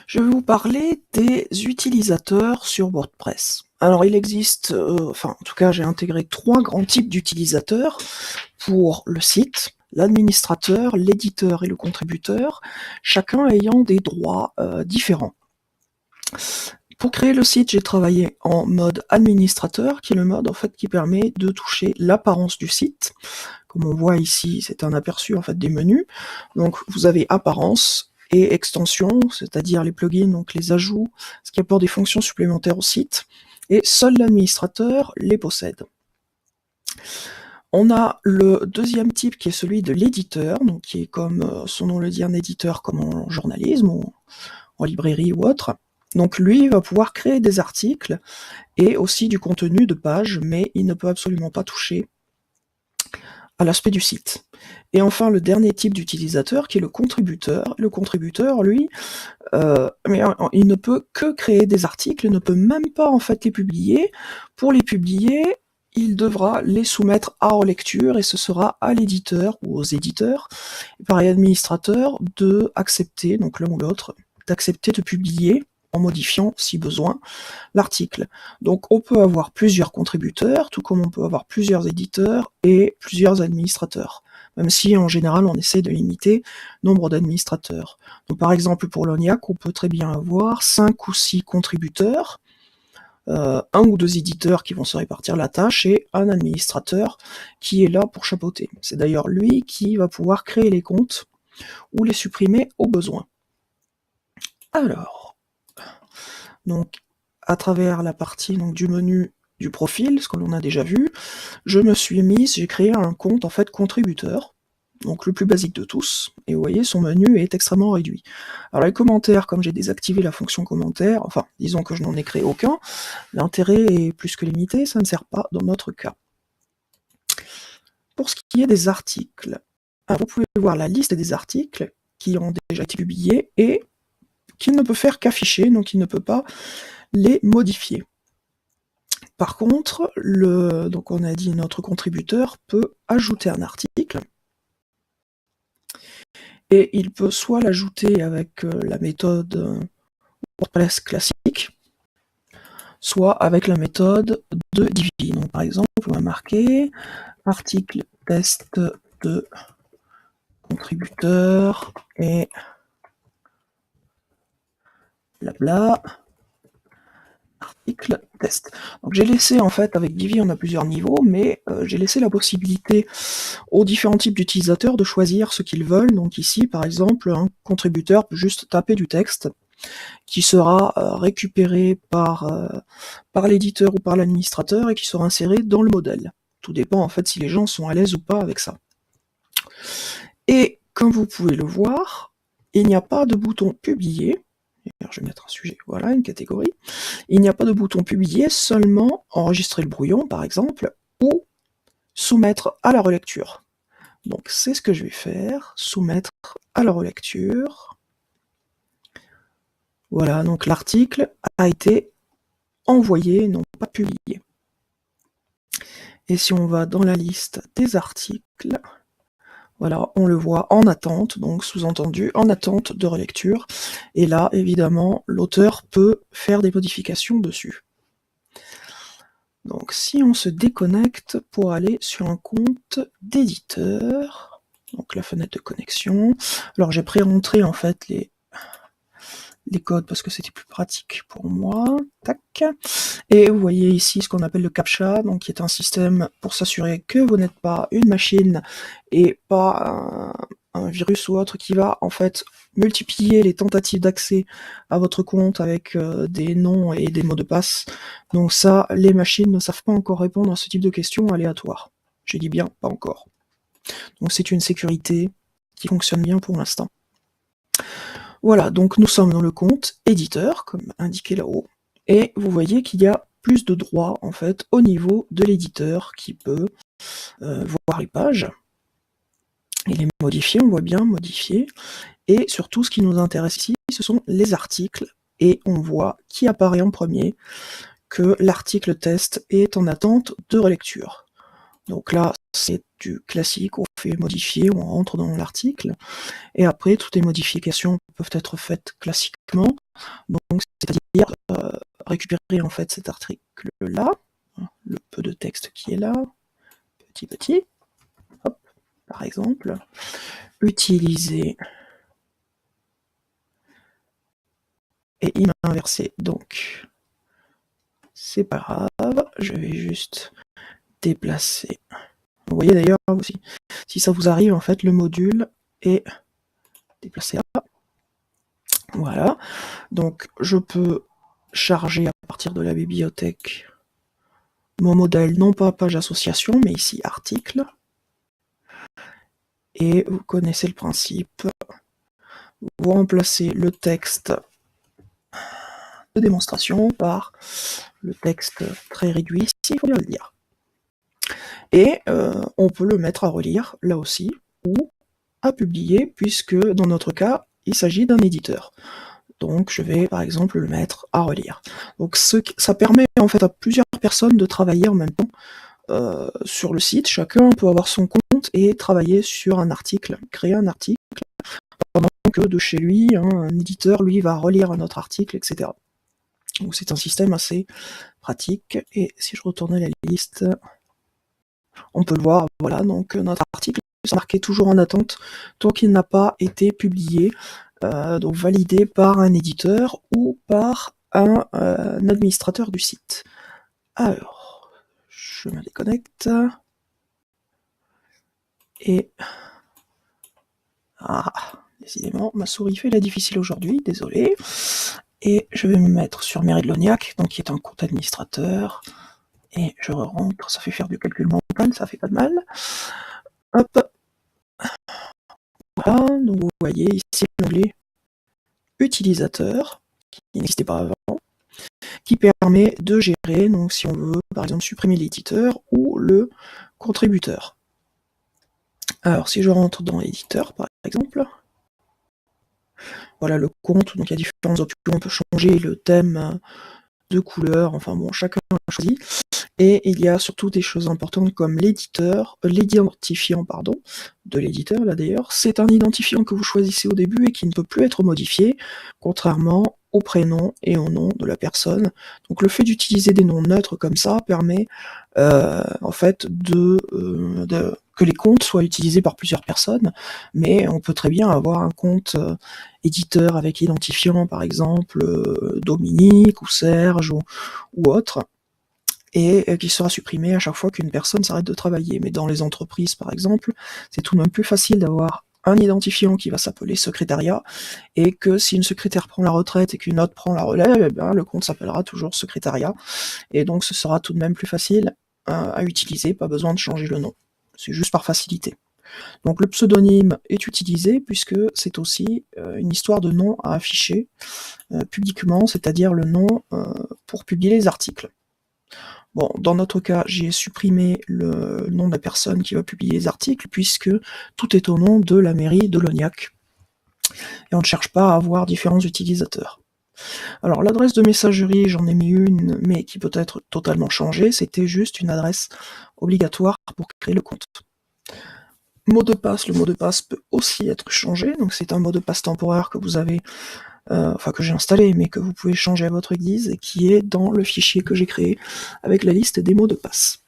Je vais vous parler des utilisateurs sur WordPress. Alors il existe, en tout cas j'ai intégré 3 grands types d'utilisateurs pour le site: l'administrateur, l'éditeur et le contributeur, chacun ayant des droits différents. Pour créer le site, j'ai travaillé en mode administrateur, qui est le mode en fait qui permet de toucher l'apparence du site. Comme on voit ici, c'est un aperçu en fait des menus. Donc vous avez apparence et extension, c'est-à-dire les plugins, donc les ajouts, ce qui apporte des fonctions supplémentaires au site, et seul l'administrateur les possède. On a le deuxième type qui est celui de l'éditeur, donc qui est comme son nom le dit, un éditeur comme en journalisme ou en librairie ou autre. Donc lui va pouvoir créer des articles et aussi du contenu de page, mais il ne peut absolument pas toucher à l'aspect du site. Et enfin, le dernier type d'utilisateur qui est le contributeur. Le contributeur, lui, il ne peut que créer des articles, il ne peut même pas en fait les publier. Pour les publier, il devra les soumettre à relecture et ce sera à l'éditeur ou aux éditeurs et par l'administrateur de accepter, donc l'un ou l'autre, d'accepter de publier en modifiant, si besoin, l'article. Donc on peut avoir plusieurs contributeurs, tout comme on peut avoir plusieurs éditeurs et plusieurs administrateurs, même si en général on essaie de limiter le nombre d'administrateurs. Donc par exemple pour l'ONIAC, on peut très bien avoir 5 ou 6 contributeurs, un ou deux éditeurs qui vont se répartir la tâche et un administrateur qui est là pour chapeauter. C'est d'ailleurs lui qui va pouvoir créer les comptes ou les supprimer au besoin. Alors, donc à travers la partie donc, du menu du profil, ce que l'on a déjà vu, j'ai créé un compte en fait contributeur, donc le plus basique de tous, et vous voyez son menu est extrêmement réduit. Alors les commentaires, comme j'ai désactivé la fonction commentaire, enfin disons que je n'en ai créé aucun, l'intérêt est plus que limité, ça ne sert pas dans notre cas. Pour ce qui est des articles, alors vous pouvez voir la liste des articles qui ont déjà été publiés et qu'il ne peut faire qu'afficher, donc il ne peut pas les modifier. Par contre, donc on a dit notre contributeur peut ajouter un article, et il peut soit l'ajouter avec la méthode WordPress classique, soit avec la méthode de Divi. Donc par exemple, on va marquer article test de contributeur et blabla. Article test. Donc j'ai laissé en fait avec Divi on a plusieurs niveaux, mais j'ai laissé la possibilité aux différents types d'utilisateurs de choisir ce qu'ils veulent. Donc ici par exemple un contributeur peut juste taper du texte qui sera récupéré par l'éditeur ou par l'administrateur et qui sera inséré dans le modèle. Tout dépend en fait si les gens sont à l'aise ou pas avec ça. Et comme vous pouvez le voir, il n'y a pas de bouton publier. Alors, je vais mettre un sujet, voilà, une catégorie. Il n'y a pas de bouton publier, seulement enregistrer le brouillon, par exemple, ou soumettre à la relecture. Donc c'est ce que je vais faire, soumettre à la relecture. Voilà, donc l'article a été envoyé, non pas publié. Et si on va dans la liste des articles, voilà, on le voit en attente, donc sous-entendu en attente de relecture. Et là, évidemment, l'auteur peut faire des modifications dessus. Donc si on se déconnecte pour aller sur un compte d'éditeur, donc la fenêtre de connexion, alors j'ai pré-rentré en fait les codes parce que c'était plus pratique pour moi, tac, et vous voyez ici ce qu'on appelle le CAPTCHA, donc qui est un système pour s'assurer que vous n'êtes pas une machine et pas un virus ou autre qui va en fait multiplier les tentatives d'accès à votre compte avec des noms et des mots de passe. Donc ça, les machines ne savent pas encore répondre à ce type de questions aléatoires. Je dis bien pas encore. Donc c'est une sécurité qui fonctionne bien pour l'instant. Voilà, donc nous sommes dans le compte éditeur, comme indiqué là-haut, et vous voyez qu'il y a plus de droits en fait au niveau de l'éditeur qui peut voir les pages et les modifier, on voit bien modifier, et surtout ce qui nous intéresse ici, ce sont les articles, et on voit qui apparaît en premier, que l'article test est en attente de relecture. Donc là, c'est du classique, on fait modifier, on rentre dans l'article, et après toutes les modifications peuvent être faites classiquement, donc c'est-à-dire récupérer en fait cet article-là, le peu de texte qui est là, petit, hop, par exemple, utiliser et il m'a inversé, donc c'est pas grave, je vais juste déplacer. Vous voyez d'ailleurs aussi, si ça vous arrive, en fait, le module est déplacé là. Voilà, donc je peux charger à partir de la bibliothèque mon modèle, non pas page association, mais ici article. Et vous connaissez le principe, vous remplacez le texte de démonstration par le texte très réduit, s'il faut bien le dire. Et on peut le mettre à relire, là aussi, ou à publier, puisque dans notre cas, il s'agit d'un éditeur. Donc je vais par exemple le mettre à relire. Donc ça permet en fait à plusieurs personnes de travailler en même temps sur le site. Chacun peut avoir son compte et travailler sur un article, créer un article, pendant que de chez lui, un éditeur, lui, va relire un autre article, etc. Donc c'est un système assez pratique. Et si je retournais la liste, on peut le voir, voilà, donc notre article est marqué toujours en attente tant qu'il n'a pas été publié, donc validé par un éditeur ou par un administrateur du site. Alors, je me déconnecte. Et... ah, décidément, ma souris fait la difficile aujourd'hui, désolé. Et je vais me mettre sur Mairie de Lognac, donc qui est un compte administrateur. Et je rentre, ça fait faire du calcul mental, ça fait pas de mal. Hop. Voilà, donc vous voyez ici l'onglet utilisateur, qui n'existait pas avant, qui permet de gérer, donc si on veut par exemple supprimer l'éditeur ou le contributeur. Alors si je rentre dans l'éditeur par exemple, voilà le compte, donc il y a différentes options, on peut changer le thème de couleur, enfin bon, chacun a choisi. Et il y a surtout des choses importantes comme l'éditeur, l'identifiant pardon, de l'éditeur là d'ailleurs. C'est un identifiant que vous choisissez au début et qui ne peut plus être modifié, contrairement au prénom et au nom de la personne. Donc le fait d'utiliser des noms neutres comme ça permet en fait que les comptes soient utilisés par plusieurs personnes, mais on peut très bien avoir un compte éditeur avec identifiant par exemple Dominique ou Serge ou autre, et qui sera supprimé à chaque fois qu'une personne s'arrête de travailler. Mais dans les entreprises, par exemple, c'est tout de même plus facile d'avoir un identifiant qui va s'appeler secrétariat, et que si une secrétaire prend la retraite et qu'une autre prend la relève, eh ben, le compte s'appellera toujours secrétariat, et donc ce sera tout de même plus facile à utiliser, pas besoin de changer le nom. C'est juste par facilité. Donc le pseudonyme est utilisé puisque c'est aussi une histoire de nom à afficher publiquement, c'est-à-dire le nom pour publier les articles. Bon, dans notre cas, j'ai supprimé le nom de la personne qui va publier les articles, puisque tout est au nom de la mairie de Lognac. Et on ne cherche pas à avoir différents utilisateurs. Alors, l'adresse de messagerie, j'en ai mis une, mais qui peut être totalement changée. C'était juste une adresse obligatoire pour créer le compte. Mot de passe, le mot de passe peut aussi être changé. Donc, c'est un mot de passe temporaire que vous avez... enfin que j'ai installé, mais que vous pouvez changer à votre guise, et qui est dans le fichier que j'ai créé avec la liste des mots de passe.